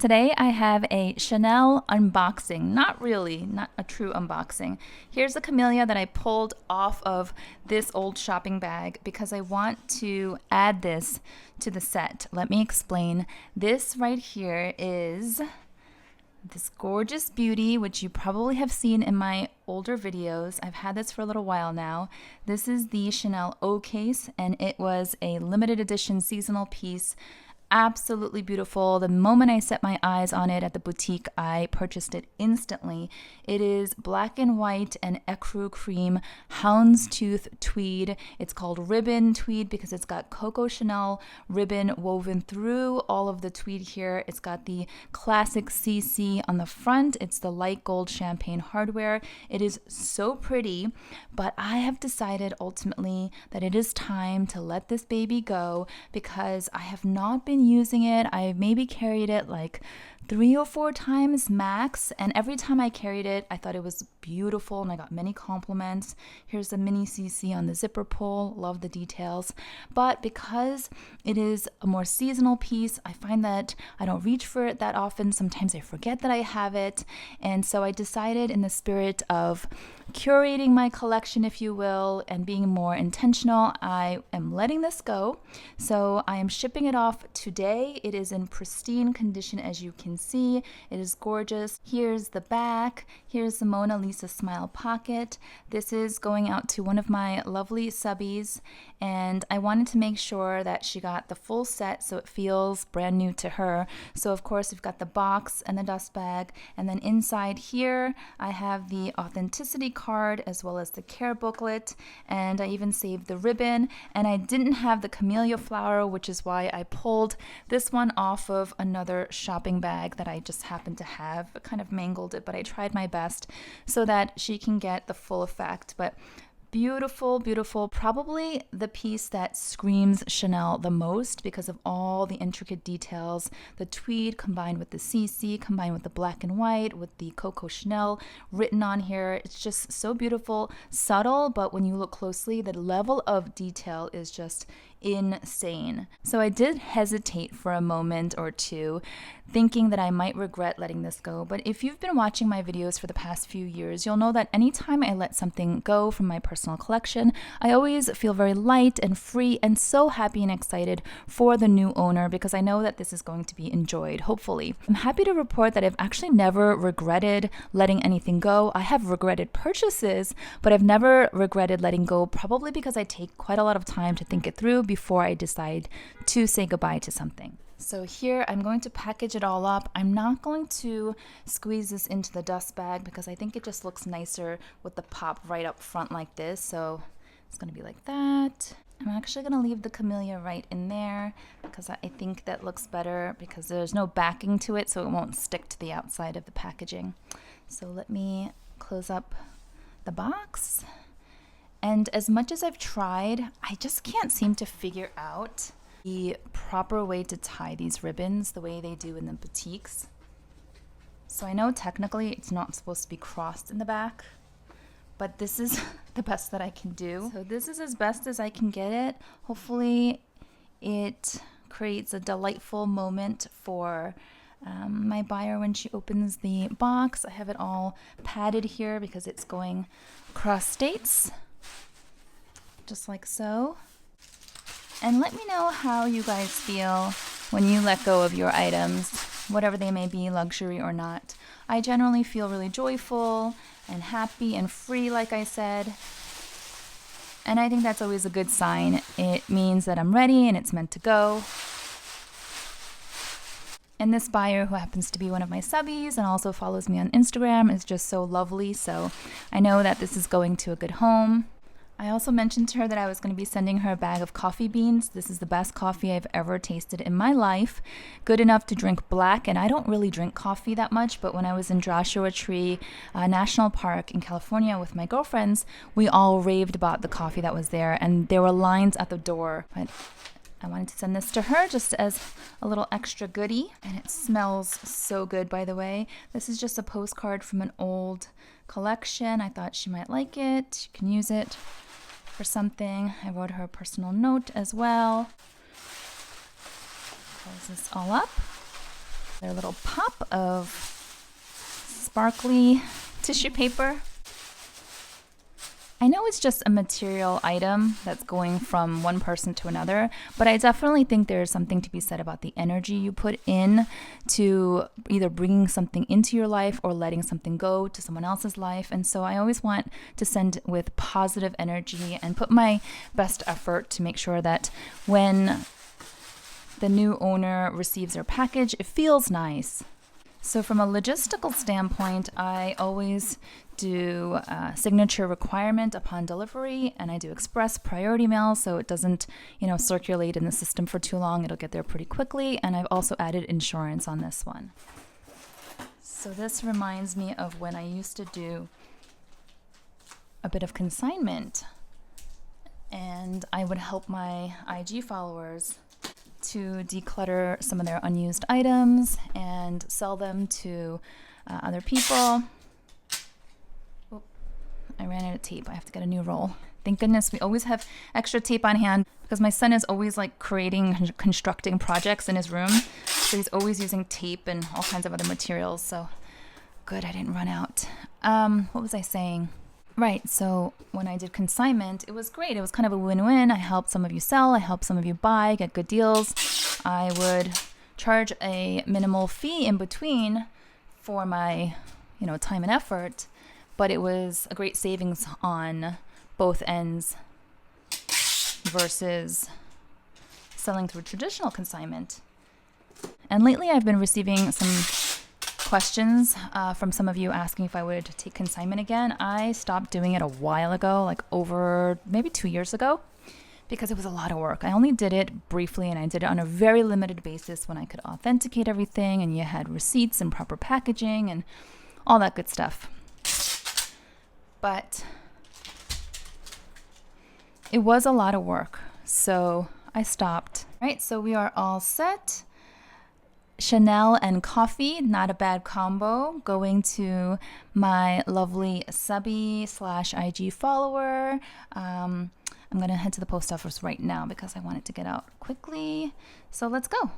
Today I have a Chanel unboxing. Not really, not a true unboxing. Here's the camellia that I pulled off of this old shopping bag because I want to add this to the set. Let me explain. This right here is this gorgeous beauty, which you probably have seen in my older videos. I've had this for a little while now. This is the Chanel O case, and it was a limited edition seasonal piece. Absolutely beautiful. The moment I set my eyes on it at the boutique, I purchased it instantly. It is black and white and ecru cream houndstooth tweed. It's called ribbon tweed because it's got Coco Chanel ribbon woven through all of the tweed here. It's got the classic CC on the front. It's the light gold champagne hardware. It is so pretty, but I have decided ultimately that it is time to let this baby go because I have not been using it. I maybe carried it like 3 or 4 times max, and every time I carried it I thought it was beautiful and I got many compliments. Here's the mini CC on the zipper pull, love the details. But because it is a more seasonal piece, I find that I don't reach for it that often. Sometimes I forget that I have it, and so I decided, in the spirit of curating my collection, if you will, and being more intentional, I am letting this go. So I am shipping it off today. It is in pristine condition, as you can see. It is gorgeous. Here's the back. Here's the Mona Lisa smile pocket. This is going out to one of my lovely subbies, and I wanted to make sure that she got the full set so it feels brand new to her. So of course we've got the box and the dust bag, and then inside here I have the authenticity card as well as the care booklet, and I even saved the ribbon. And I didn't have the camellia flower, which is why I pulled this one off of another shopping bag that I just happened to have. I kind of mangled it, but I tried my best so that she can get the full effect. But beautiful, beautiful. Probably the piece that screams Chanel the most because of all the intricate details. The tweed combined with the CC, combined with the black and white, with the Coco Chanel written on here. It's just so beautiful, subtle, but when you look closely, the level of detail is just insane. So I did hesitate for a moment or two, thinking that I might regret letting this go. But if you've been watching my videos for the past few years, you'll know that anytime I let something go from my personal collection, I always feel very light and free and so happy and excited for the new owner because I know that this is going to be enjoyed, hopefully. I'm happy to report that I've actually never regretted letting anything go. I have regretted purchases, but I've never regretted letting go, probably because I take quite a lot of time to think it through before I decide to say goodbye to something. So here I'm going to package it all up. I'm not going to squeeze this into the dust bag because I think it just looks nicer with the pop right up front like this. So it's going to be like that. I'm actually going to leave the camellia right in there because I think that looks better because there's no backing to it, so it won't stick to the outside of the packaging. So let me close up the box. And as much as I've tried, I just can't seem to figure out the proper way to tie these ribbons the way they do in the boutiques. So I know technically it's not supposed to be crossed in the back, but this is the best that I can do. So this is as best as I can get it. Hopefully it creates a delightful moment for my buyer when she opens the box. I have it all padded here because it's going across states, just like so. And let me know how you guys feel when you let go of your items, whatever they may be, luxury or not. I generally feel really joyful and happy and free, like I said. And I think that's always a good sign. It means that I'm ready and it's meant to go. And this buyer, who happens to be one of my subbies and also follows me on Instagram, is just so lovely. So I know that this is going to a good home. I also mentioned to her that I was going to be sending her a bag of coffee beans. This is the best coffee I've ever tasted in my life. Good enough to drink black, and I don't really drink coffee that much, but when I was in Joshua Tree National Park in California with my girlfriends, we all raved about the coffee that was there, and there were lines at the door. But I wanted to send this to her just as a little extra goodie, and it smells so good, by the way. This is just a postcard from an old collection. I thought she might like it. You can use it for something. I wrote her a personal note as well. Close this all up. Their little pop of sparkly tissue paper. I know it's just a material item that's going from one person to another, but I definitely think there's something to be said about the energy you put in to either bringing something into your life or letting something go to someone else's life. And so I always want to send with positive energy and put my best effort to make sure that when the new owner receives their package, it feels nice. So from a logistical standpoint, I always do a signature requirement upon delivery, and I do express priority mail so it doesn't, circulate in the system for too long. It'll get there pretty quickly, and I've also added insurance on this one. So this reminds me of when I used to do a bit of consignment, and I would help my IG followers to declutter some of their unused items and sell them to other people. Oh, I ran out of tape. I have to get a new roll. Thank goodness we always have extra tape on hand because my son is always like creating, constructing projects in his room. So he's always using tape and all kinds of other materials. So good, I didn't run out. What was I saying? Right, so when I did consignment, it was great. It was kind of a win-win. I helped some of you sell, I helped some of you buy, get good deals. I would charge a minimal fee in between for my, time and effort, but it was a great savings on both ends versus selling through traditional consignment. And lately I've been receiving some questions from some of you asking if I would take consignment again. I stopped doing it a while ago, like over maybe 2 years ago, because it was a lot of work. I only did it briefly, and I did it on a very limited basis when I could authenticate everything and you had receipts and proper packaging and all that good stuff. But it was a lot of work, so I stopped. All right, so we are all set. Chanel and coffee, not a bad combo, going to my lovely subby / IG follower. I'm going to head to the post office right now because I want it to get out quickly. So let's go.